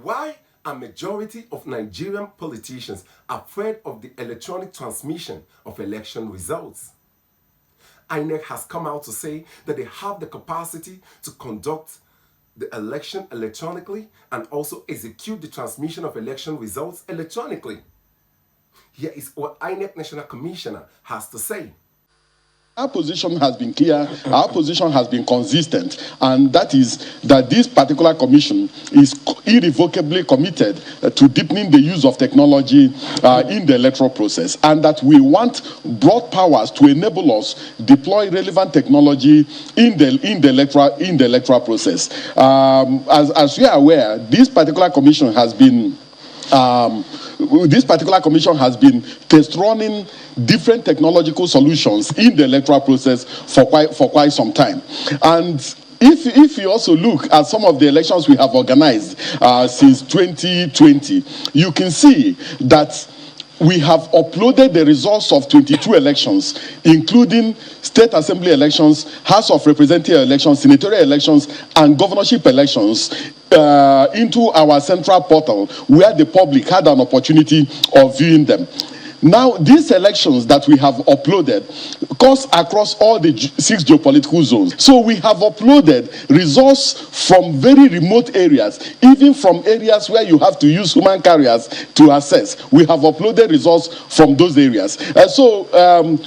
Why are majority of Nigerian politicians afraid of the electronic transmission of election results? Inec has come out to say that they have the capacity to conduct the election electronically and also execute the transmission of election results electronically. Here is what Inec National Commissioner has to say. Our position has been clear, our position has been consistent, and that is that this particular commission is irrevocably committed to deepening the use of technology in the electoral process, and that we want broad powers to enable us deploy relevant technology in the electoral process. As we are aware, this particular commission has been test running different technological solutions in the electoral process for quite some time. And if you also look at some of the elections we have organized since 2020, you can see that we have uploaded the results of 22 elections, including state assembly elections, House of Representatives elections, senatorial elections, and governorship elections into our central portal, where the public had an opportunity of viewing them. Now, these elections that we have uploaded course across all the 6 geopolitical zones. So we have uploaded results from very remote areas, even from areas where you have to use human carriers to access. We have uploaded results from those areas. So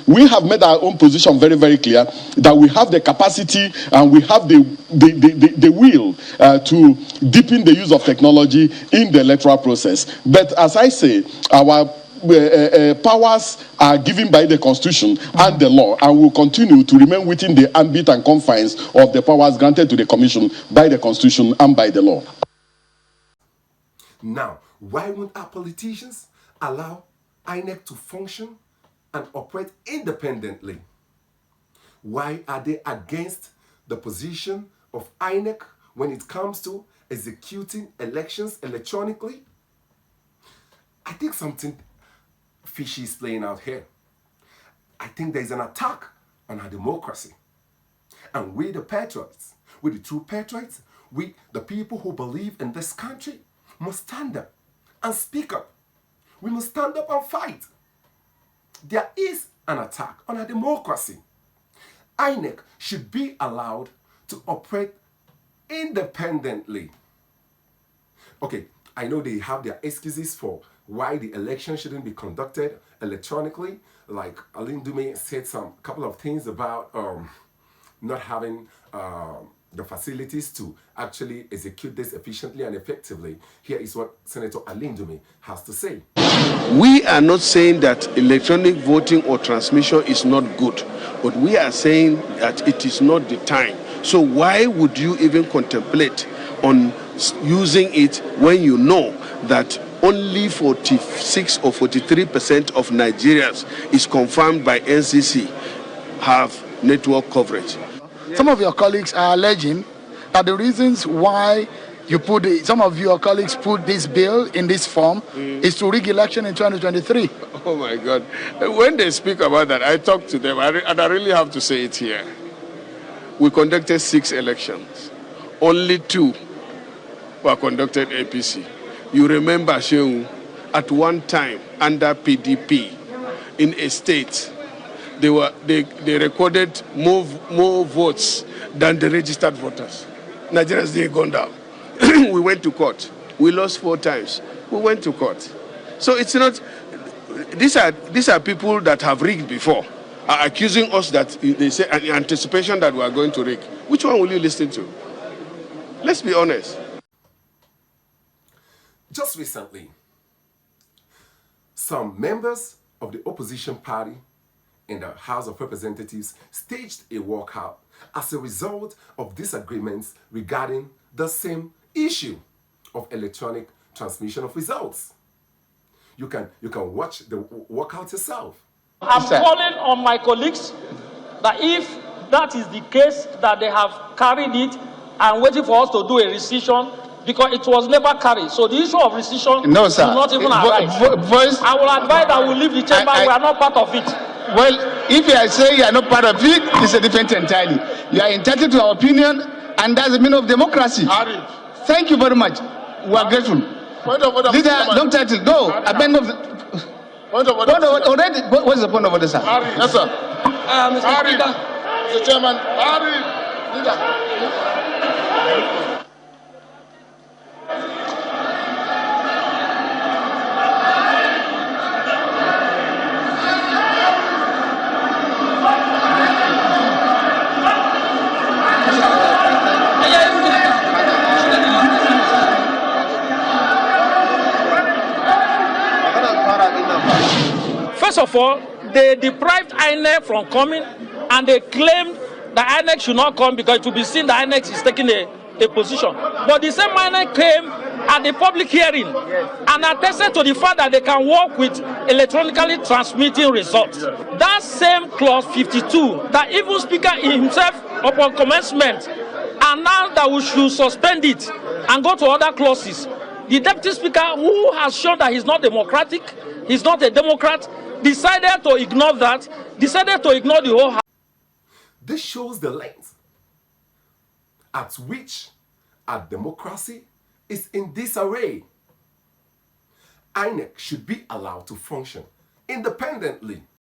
we have made our own position very, very clear that we have the capacity and we have the will to deepen the use of technology in the electoral process. But as I say, our powers are given by the Constitution and the law, and will continue to remain within the ambit and confines of the powers granted to the Commission by the Constitution and by the law. Now, why won't our politicians allow Inec to function and operate independently? Why are they against the position of Inec when it comes to executing elections electronically? I think something fishy is playing out here. I think there's an attack on our democracy. And we the patriots, we the true patriots, we the people who believe in this country must stand up and speak up. We must stand up and fight. There is an attack on our democracy. Inec should be allowed to operate independently. Okay, I know they have their excuses for why the election shouldn't be conducted electronically. Like Alindume said a couple of things about not having the facilities to actually execute this efficiently and effectively. Here is what Senator Alindume has to say. We are not saying that electronic voting or transmission is not good, but we are saying that it is not the time. So why would you even contemplate on using it when you know that only 46 or 43% of Nigerians is confirmed by NCC have network coverage? Some of your colleagues are alleging that the reasons why some of your colleagues put this bill in this form is to rig election in 2023. Oh my God. When they speak about that, I talk to them, and I really have to say it here. We conducted 6 elections. Only 2 were conducted APC. You remember, Sheung, at one time under PDP in a state, they recorded more votes than the registered voters. Nigerians didn't go down. We went to court. We lost 4 times. We went to court. So it's not. These are people that have rigged before, are accusing us that they say in anticipation that we are going to rig. Which one will you listen to? Let's be honest. Just recently, some members of the opposition party in the House of Representatives staged a walkout as a result of disagreements regarding the same issue of electronic transmission of results. You can watch the walkout yourself. I'm calling on my colleagues that if that is the case, that they have carried it and waiting for us to do a rescission, because it was never carried. So the issue of rescission no, sir. will not even arise. I will advise that we leave the chamber. We are not part of it. Well, if you are saying you are not part of it, it's a different entirely. You are entitled to our opinion, and that's the meaning of democracy. Thank you very much. We are grateful. Point of order. Leader, don't title. Go. I beg of. Point of order. Already. What is the point of order, sir? Harry. Yes, sir. Mr. Harry. Speaker. Mr. Chairman. Harry. Leader. First of all, they deprived Inec from coming, and they claimed that Inec should not come because it will be seen that Inec is taking a position. But the same Inec came at the public hearing and attested to the fact that they can work with electronically transmitting results. That same clause 52, that even Speaker himself, upon commencement, announced that we should suspend it and go to other clauses. The Deputy Speaker, who has shown that he's not democratic, he's not a Democrat, decided to ignore that, decided to ignore the whole house. This shows the length at which our democracy is in disarray. INEC should be allowed to function independently.